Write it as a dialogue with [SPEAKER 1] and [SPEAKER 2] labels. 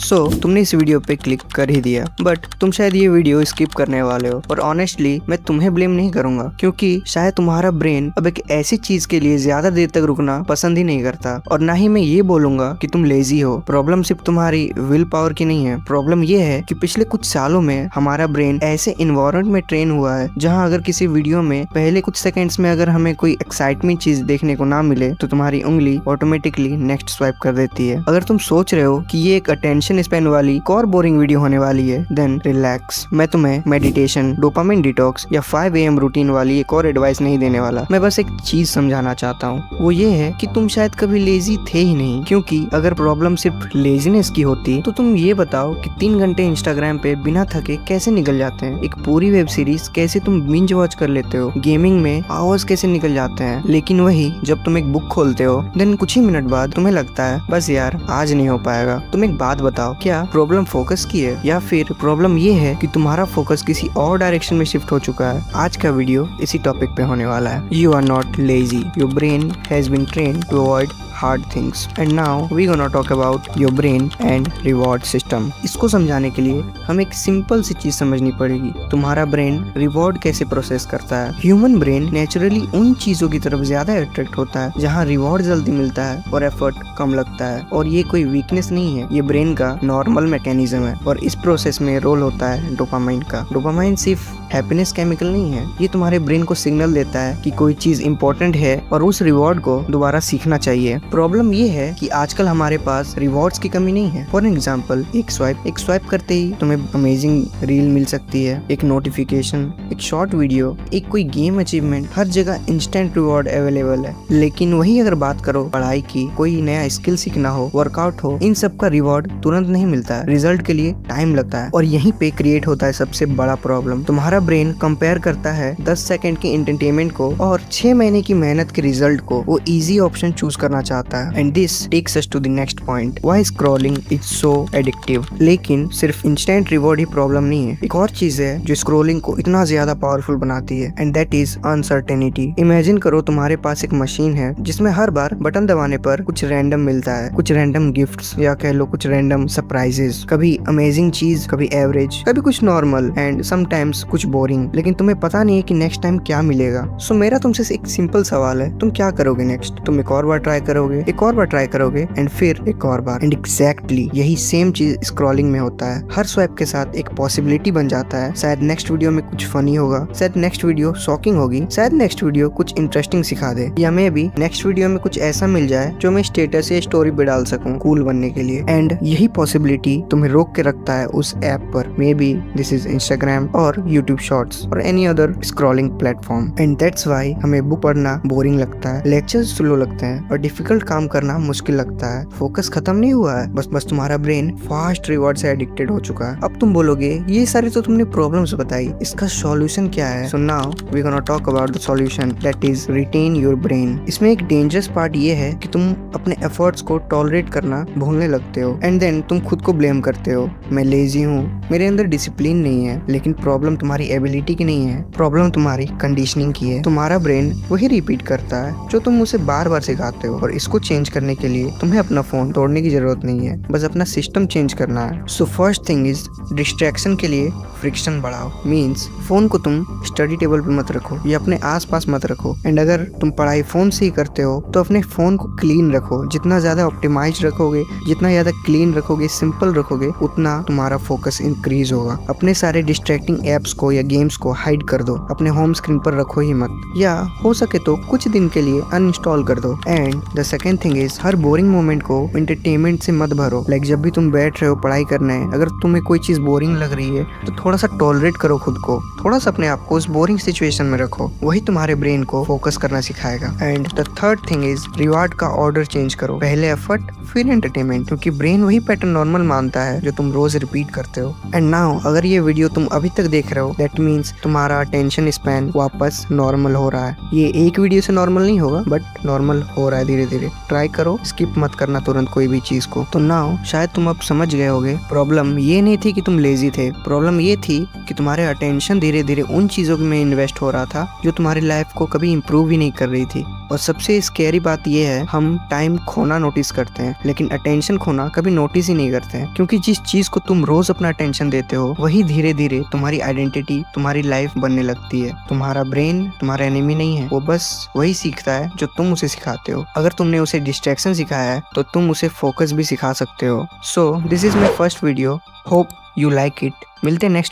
[SPEAKER 1] सो तुमने इस वीडियो पे क्लिक कर ही दिया, बट तुम शायद ये वीडियो स्किप करने वाले हो। और ऑनेस्टली मैं तुम्हें ब्लेम नहीं करूंगा, क्योंकि शायद तुम्हारा ब्रेन अब एक ऐसी चीज के लिए ज्यादा देर तक रुकना पसंद ही नहीं करता। और ना ही मैं ये बोलूंगा कि तुम लेजी हो। प्रॉब्लम सिर्फ तुम्हारी विल पावर की नहीं है। प्रॉब्लम ये है कि पिछले कुछ सालों में हमारा ब्रेन ऐसे इन्वायरमेंट में ट्रेन हुआ है जहाँ अगर किसी वीडियो में पहले कुछ सेकंड्स में अगर हमें कोई एक्साइटमेंट चीज देखने को ना मिले तो तुम्हारी उंगली ऑटोमेटिकली नेक्स्ट स्वाइप कर देती है। अगर तुम सोच रहे हो कि ये एक अटेंशन स्पैन वाली एक और बोरिंग वीडियो होने वाली है, देन रिलैक्स। मैं तुम्हें मेडिटेशन, डोपामिन डिटॉक्स या 5 AM रूटीन वाली एक और एडवाइस नहीं देने वाला। मैं बस एक चीज समझाना चाहता हूँ, वो ये है कि तुम शायद कभी लेजी थे ही नहीं। क्योंकि अगर प्रॉब्लम सिर्फ लेजीनेस की होती तो तुम ये बताओ कि 3 घंटे इंस्टाग्राम पे बिना थके कैसे निकल जाते हैं, एक पूरी वेब सीरीज कैसे तुम बिंज वॉच कर लेते हो, गेमिंग में आवर्स कैसे निकल जाते हैं। लेकिन वही जब तुम एक बुक खोलते हो देन कुछ ही मिनट बाद तुम्हें लगता है बस यार आज नहीं हो पाएगा। तुम एक बात बताओ, क्या प्रॉब्लम फोकस की है या फिर प्रॉब्लम ये है कि तुम्हारा फोकस किसी और डायरेक्शन में शिफ्ट हो चुका है? आज का वीडियो इसी टॉपिक पे होने वाला है। You are not lazy, your brain has been trained to avoid hard things and now we gonna talk about your brain and reward system। इसको समझाने के लिए हमें एक सिंपल सी चीज समझनी पड़ेगी, तुम्हारा ब्रेन रिवॉर्ड कैसे प्रोसेस करता है। ह्यूमन ब्रेन नेचुरली उन चीजों की तरफ ज्यादा अट्रैक्ट होता है जहाँ रिवॉर्ड जल्दी मिलता है और एफर्ट कम लगता है। और ये कोई वीकनेस नहीं है, ये ब्रेन का नॉर्मल मैकेनिज्म है। और इस प्रोसेस में रोल होता है डोपामाइन का। डोपामाइन सिर्फ हैप्पीनेस केमिकल नहीं है, ये तुम्हारे ब्रेन को सिग्नल देता है कि कोई चीज इंपॉर्टेंट है और उस रिवॉर्ड को दोबारा सीखना चाहिए। प्रॉब्लम ये है कि आजकल हमारे पास रिवॉर्ड्स की कमी नहीं है। फॉर एग्जांपल एक स्वाइप करते ही तुम्हें अमेजिंग रील मिल सकती है, एक नोटिफिकेशन, एक शॉर्ट वीडियो, एक कोई गेम अचीवमेंट, हर जगह इंस्टेंट रिवॉर्ड अवेलेबल है। लेकिन वही अगर बात करो पढ़ाई की, कोई नया स्किल सीखना हो, वर्कआउट हो, इन सब का रिवॉर्ड तुरंत नहीं मिलता है, रिजल्ट के लिए टाइम लगता है। और यहीं पे क्रिएट होता है सबसे बड़ा प्रॉब्लम। तुम्हारा ब्रेन कंपेयर करता है 10 सेकंड के एंटरटेनमेंट को और 6 महीने की मेहनत के रिजल्ट को। वो इजी ऑप्शन चूज करना चाहता है। And this takes us to the next point, why scrolling is so addictive. लेकिन सिर्फ इंस्टेंट रिवॉर्ड ही प्रॉब्लम नहीं है, एक और चीज है जो स्क्रॉलिंग को इतना ज्यादा पावरफुल बनाती है, and that is uncertainty. Imagine करो तुम्हारे पास एक मशीन है जिसमें हर बार बटन दबाने पर कुछ रैंडम मिलता है, कुछ रैंडम गिफ्ट्स या कह लो कुछ रैंडम सरप्राइजेस, कभी अमेजिंग चीज, कभी एवरेज, कभी कुछ नॉर्मल एंड समटाइम्स कुछ बोरिंग। लेकिन तुम्हें पता नहीं है कि नेक्स्ट टाइम क्या मिलेगा। सो मेरा तुमसे एक सिंपल सवाल है, तुम क्या करोगे नेक्स्ट? तुम एक और बार ट्राई करोगे, एक और बार ट्राई करोगे एंड फिर एक और बार। एंड एग्जैक्टली यही सेम चीज स्क्रॉलिंग में होता है। हर स्वाइप के साथ एक पॉसिबिलिटी बन जाता है, शायद नेक्स्ट वीडियो में कुछ फनी होगा, शायद नेक्स्ट वीडियो शॉकिंग होगी, शायद नेक्स्ट वीडियो कुछ इंटरेस्टिंग सिखा दे, या मे बी नेक्स्ट वीडियो में कुछ ऐसा मिल जाए जो मैं स्टेटस या स्टोरी पे डाल सकूं कूल बनने के लिए। एंड यही पॉसिबिलिटी तुम्हें रोक के रखता है उस ऐप पर, may be this is Instagram और यूट्यूब शॉर्ट्स और any other scrolling platform. And that's why हमें बुक पढ़ना बोरिंग लगता है, लेक्चर्स स्लो लगते हैं और डिफिकल्ट काम करना मुश्किल लगता है। फोकस खत्म नहीं हुआ है, बस तुम्हारा ब्रेन फास्ट रिवॉर्ड से एडिक्टेड हो चुका है। अब तुम बोलोगे ये सारी तो तुमने प्रॉब्लम्स बताई, इसका सॉल्यूशन क्या है? So now we gonna talk about the solution, that is retain your brain. इसमें एक डेंजरस पार्ट ये है कि तुम अपने एफर्ट्स को टॉलरेट करना भूलने लगते हो एंड देन तुम खुद को ब्लेम करते हो, मैं लेजी हूँ, मेरे अंदर डिसिप्लिन नहीं है। लेकिन प्रॉब्लम तुम्हारी एबिलिटी की नहीं है, प्रॉब्लम तुम्हारी कंडीशनिंग की है। तुम्हारा ब्रेन वही रिपीट करता है जो तुम उसे बार बार सिखाते हो। और इसको चेंज करने के लिए तुम्हें अपना फोन तोड़ने की जरूरत नहीं है, बस अपना सिस्टम चेंज करना है। So first thing is distraction के लिए फ्रिक्शन बढ़ाओ। मीन्स फोन को तुम स्टडी टेबल पे मत रखो या अपने आसपास मत रखो। एंड अगर तुम पढ़ाई फोन से ही करते हो तो अपने फोन को क्लीन रखो। जितना ज्यादा ऑप्टिमाइज रखोगे, जितना ज्यादा क्लीन रखोगे, सिंपल रखोगे, उतना तुम्हारा फोकस इंक्रीज होगा। अपने सारे डिस्ट्रैक्टिंग एप्स को या गेम्स को हाइड कर दो, अपने होम स्क्रीन पर रखो ही मत, या हो सके तो कुछ दिन के लिए अनइंस्टॉल कर दो। And the second thing is her boring moment को एंटरटेनमेंट से मत भरो। लाइक जब भी तुम बैठ रहे हो पढ़ाई करने, अगर तुम्हें कोई चीज बोरिंग लग रही है तो थोड़ा सा टॉलरेट करो खुद को, थोड़ा सा अपने आप को उस बोरिंग सिचुएशन में रखो, वही तुम्हारे ब्रेन को फोकस करना सिखाएगा। And the third thing is reward का ऑर्डर चेंज करो, पहले एफर्ट फिर एंटरटेनमेंट, क्योंकि ब्रेन वही पैटर्न नॉर्मल मानता है जो तुम रोज रिपीट करते हो। एंड नाउ अगर ये वीडियो तुम अभी तक देख रहे हो, दैट मीन्स तुम्हारा अटेंशन स्पैन वापस नॉर्मल हो रहा है। ये एक वीडियो से नॉर्मल नहीं होगा, बट नॉर्मल हो रहा है धीरे धीरे। ट्राई करो, स्किप मत करना तुरंत कोई भी चीज को। तो नाउ शायद तुम अब समझ गए होगे, प्रॉब्लम ये नहीं थी कि तुम लेजी थे, प्रॉब्लम ये थी कि तुम्हारे अटेंशन धीरे धीरे उन चीजों में इन्वेस्ट हो रहा था जो तुम्हारी लाइफ को कभी इंप्रूव ही नहीं कर रही थी। और सबसे स्कैरी बात यह है, हम टाइम खोना नोटिस करते हैं लेकिन अटेंशन खोना कभी नोटिस ही नहीं करते हैं, क्योंकि जिस चीज को तुम रोज अपना अटेंशन देते हो वही धीरे धीरे तुम्हारी आइडेंटिटी, तुम्हारी लाइफ बनने लगती है। तुम्हारा ब्रेन तुम्हारा एनिमी नहीं है, वो बस वही सीखता है जो तुम उसे सिखाते हो। अगर तुमने उसे डिस्ट्रैक्शन सिखाया है तो तुम उसे फोकस भी सिखा सकते हो। So this is my first video, hope you like it. मिलते हैं नेक्स्ट